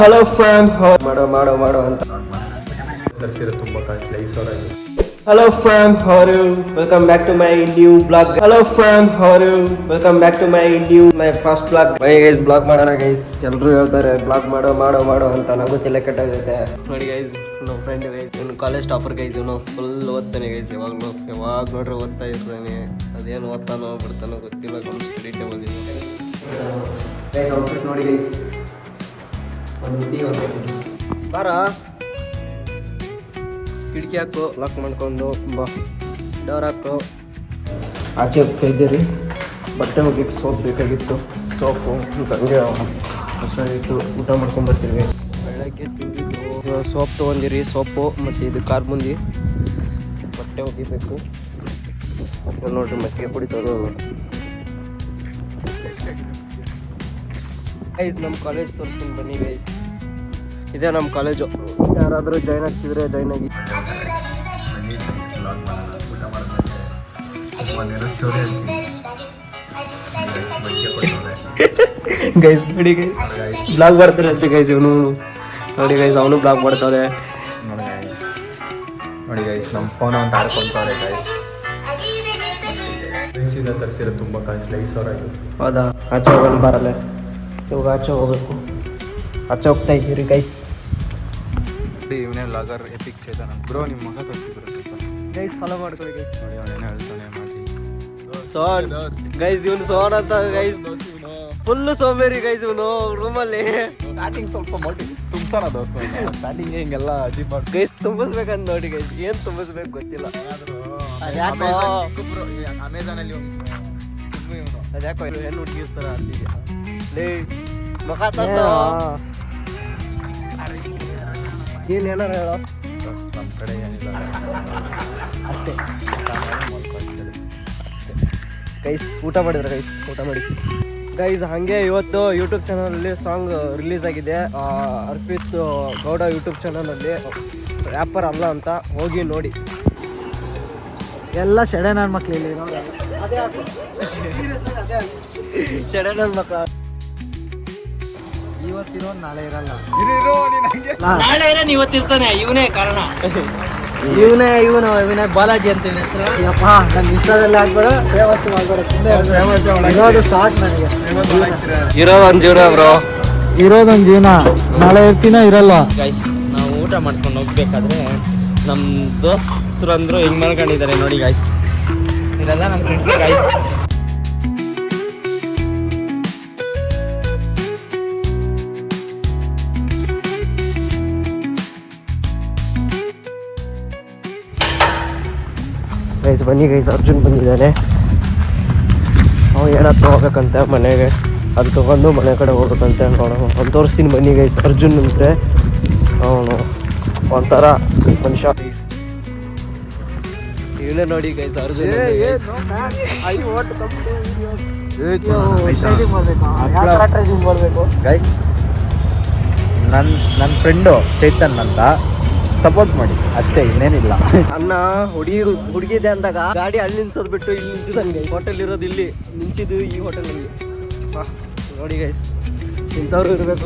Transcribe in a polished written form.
Hello fam ಮಾಡೋ ಅಂತ ತರಿಸಿರೋ ತುಂಬ ಕಾಸ್ಟ್ಲಿ 5,000 ಆಗಿದೆ. ಹಲೋ ಫ್ಯಾಮ್ ಹೌರು welcome back to my new blog. Hello fam ಹೌರು welcome back to my first blog. Guys blog ಮಾಡೋಣ ಗೈಸ್. ಎಲ್ಲರೂ ಹೇಳ್ತಾರೆ ಬ್ಲಾಗ್ ಮಾಡೋ ಅಂತ. ನನಗೂ ತಲೆ ಕೆಟ್ಟಾಗುತ್ತೆ ನೋಡಿ ಗೈಸ್. ನಮ್ಮ ಫ್ರೆಂಡ್ ಗೈಸ್, ಇವನು ಕಾಲೇಜ್ ಟಾಪರ್ ಗೈಸ್. ಇವನು ಫುಲ್ ಓದ್ತಾನೆ ಗೈಸ್. ಯಾವಾಗ ನೋಡ್ರೆ ಓದ್ತಾ ಇರ್ತಾನೆ. ಅದೇನು ಓದ್ತಾನೋ ಬಿಡ್ತಾನೋ ಗೊತ್ತಿಲ್ಲ. ಸ್ಟಡಿ ಟೇಬಲ್ ಗೈಸ್ ಔಟ್ಫಿಟ್ ನೋಡಿ ಗೈಸ್. ಬಾರ ಕಿಟಕಿ ಹಾಕು, ಲಾಕ್ ಮಾಡ್ಕೊಂಡು ಬಾ, ಡೋರ್ ಹಾಕು. ಆಚೆ ಹೋಗ್ತಾ ಇದ್ದೀರಿ. ಬಟ್ಟೆ ಹೋಗ್ಲಿಕ್ಕೆ ಸೋಪ್ ಬೇಕಾಗಿತ್ತು. ಸೋಪು ತಂಗೆ ಇತ್ತು. ಊಟ ಮಾಡ್ಕೊಂಡ್ಬರ್ತೀವಿ. ಬೆಳಗ್ಗೆ ತಿಂದಿದ್ದು ಸೋಪ್ ತೊಗೊಂಡಿರಿ. ಸೋಪು ಮತ್ತು ಇದು ಕಾರ್ಬುಂದಿ. ಬಟ್ಟೆ ಒಗಿಬೇಕು ನೋಡ್ರಿ. ಮತ್ತಿಗೆ ಪುಡಿ ತೊಗೊಳ್ಳೋದು ಗೈಸ್. ನಮ್ಮ ಕಾಲೇಜ್ ತೋರಿಸ್ತೀನಿ ಬನ್ನಿ ಗೈಸ್. ಇದೇ ನಮ್ಮ ಕಾಲೇಜು. ಯಾರಾದರೂ ಜಾಯ್ನ್ ಆಗ್ತಿದ್ರೆ ಜಾಯ್ನ್ ಆಗಿ. ಗೈಸ್ ನೋಡಿ ಗೈಸ್, ಬ್ಲಾಗ್ ಮಾಡ್ತಾರೆ ಅಂತ ಗೈಸ್. ಇವನು ನೋಡಿ ಗೈಸ್, ಅವನು ಬ್ಲಾಗ್ ಮಾಡ್ತಾರೆ ನೋಡಿ ಗೈಸ್. ನಮ್ಮ ಫೋನ್ ಅಂತ ಆಡ್ಕೊಂತಾರೆ ಗೈಸ್. ಫ್ರೆಂಡ್ಸಿಂದ ತರಿಸಿರೋ ತುಂಬ ಕಾಸ್ಟ್ಲಿ 5,000 ಆಗಿದೆ. ಹೌದಾ? ಆಚೆ ಹೋಗೋಣ ಬರಲ್ಲ. ಇವಾಗ ಆಚೆ ಹೋಗ್ಬೇಕು. ಆಚೆ ಹೋಗ್ತಾ ಇದ್ದೀರಿ ಗೈಸ್. ಇವನೇ ಲಾಗರ್ ಎಪಿಕ್ ಚೇತನ್ ಅಂತ. ಬ್ರೋ ನಿಮ್ಮ ಮಗ ತೋರಿಸ್ತಿದ್ರು ಗೈಸ್. ಫಾಲೋ ಮಾಡ್ಕೊಳ್ಳಿ ಗೈಸ್. ನೋಡಿ ಅವನೇನು ಹೇಳ್ತಾನೆ ಮಾಡಿ. ಸೋನ್ ಗೈಸ್, ಇವನು ಸೋನ್ ಅಂತ ಗೈಸ್. ಫುಲ್ ಸೋಂಬೇರಿ ಗೈಸ್ ಇವನು. ರೂಮಲ್ಲಿ ಸ್ಟಾರ್ಟಿಂಗ್ ಸ್ವಲ್ಪ ತುಂಬಿಸೋಣ ದೋಸ್ತ. ಸ್ಟಾರ್ಟಿಂಗ್ ಹಿಂಗೆಲ್ಲ ಅಜೀಬ್ ಮಾಡಿ ಗೈಸ್ ತುಂಬಿಸ್ಬೇಕಂತ ನೋಡಿ ಗೈಸ್. ಏನು ತುಂಬಿಸ್ಬೇಕು ಗೊತ್ತಿಲ್ಲ. ಅಮೆಝಾನಲ್ಲಿ ಅದ್ಯಾಕೋ ಏನು ಹುಡುಗಿರ್ತಾರ ಅಲ್ಲಿಗೆ. ಲೇ ಮುಖ ತೋರ್ಸೋ. ಏನು ಏನಾರ ಹೇಳೋ. ನಮ್ಮ ಕಡೆ ಏನಿಲ್ಲ ಅಷ್ಟೇ ಗೈಸ್. ಊಟ ಮಾಡಿದ್ರೆ ಗೈಸ್, ಊಟ ಮಾಡಿ ಗೈಸ್. ಹಾಗೆ ಇವತ್ತು ಯೂಟ್ಯೂಬ್ ಚಾನಲಲ್ಲಿ ಸಾಂಗ್ ರಿಲೀಸ್ ಆಗಿದೆ. ಅರ್ಪಿತ್ ಗೌಡ ಯೂಟ್ಯೂಬ್ ಚಾನಲಲ್ಲಿ. ರ್ಯಾಪರ್ ಅಲ್ಲ ಅಂತ, ಹೋಗಿ ನೋಡಿ. ಎಲ್ಲ ಶೆಡೆ ನನ್ನ ಮಕ್ಳು ಇಲ್ಲಿ ಶೆಡೆ ನನ್ನ ಮಕ್ಳು. ಇವತ್ತಿರೋ ನಾಳೆ ಇರಲ್ಲ. ನಾಳೆ ಇರೋನು ಇವತ್ತಿರ್ತಾನೆ. ಇವನೇ ಕಾರಣ. ಇವನೇ ಬಾಲಾಜಿ ಅಂತ ಹೆಸರು. ಯಪ್ಪ ನನ್ನ ಇನ್ಸ್ಟಾದಲ್ಲಿ ಹಾಕ್ಬೇಡ, ಫೇಮಸ್ ಮಾಡ್ಬೇಡ. ಇರೋದು ಸಾಕು ನನಗೆ. ಇರೋದೊಂದು ಜೀವನ ಬ್ರೋ, ಇರೋದೊಂದು ಜೀವನ. ನಾಳೆ ಇರ್ತೀನ ಇರಲ್ಲ ಗೈಸ್. ನಾವು ಊಟ ಮಾಡ್ಕೊಂಡು ಹೋಗ್ಬೇಕಾದ್ರೆ ನಮ್ಮ ದೋಸ್ತರು ಅಂದರು ಹಿಂಗೆ ಮಾಡ್ಕೊಂಡಿದ್ದಾರೆ ನೋಡಿ ಗೈಸ್. ಇದೆಲ್ಲ ನಮ್ಮ ಫ್ರೆಂಡ್ಸು ಗೈಸ್. ಗೈಸ್ ಬನ್ನಿ ಗೈಸ್. ಅರ್ಜುನ್ ಬಂದಿದ್ದಾನೆ. ಅವನು ಏನಾದ್ರು ಹೋಗ್ಬೇಕಂತೆ ಮನೆಗೆ. ಅದು ತೊಗೊಂಡು ಮನೆ ಕಡೆ ಹೋಗ್ಬೇಕಂತೆ. ನೋಡೋಣ, ಅವ್ನು ತೋರಿಸ್ತೀನಿ ಬನ್ನಿ ಗೈಸ್. ಅರ್ಜುನ್ ಅಂದರೆ ಅವನು ಒಂಥರ ಮನುಷ್ಯ ಗೈಸ್. ಇವನೇ ನೋಡಿ ಗೈಸ್ ಅರ್ಜುನ್. ಟ್ರೈನಿಂಗ್ ಮಾಡಬೇಕು ಗೈಸ್. ನನ್ನ ಫ್ರೆಂಡು ಚೈತನ್ ಅಂತ ಸಪೋರ್ಟ್ ಮಾಡಿ ಅಷ್ಟೇ, ಇನ್ನೇನಿಲ್ಲ. ಅನ್ನ ಹುಡುಗಿದೆ ಅಂದಾಗ ಗಾಡಿ ಅಲ್ಲಿ ನಿಲ್ಸೋದು ಬಿಟ್ಟು ಇಲ್ಲಿ ನಿಲ್ಸಿದಂಗೆ. ಹೋಟೆಲ್ ಇರೋದು ಇಲ್ಲಿ, ನಿಲ್ಸಿದ್ದು ಈ ಹೋಟೆಲಲ್ಲಿ. ನೋಡಿ ಗೈಸ್, ಇಂಥವ್ರು ಇರಬೇಕು.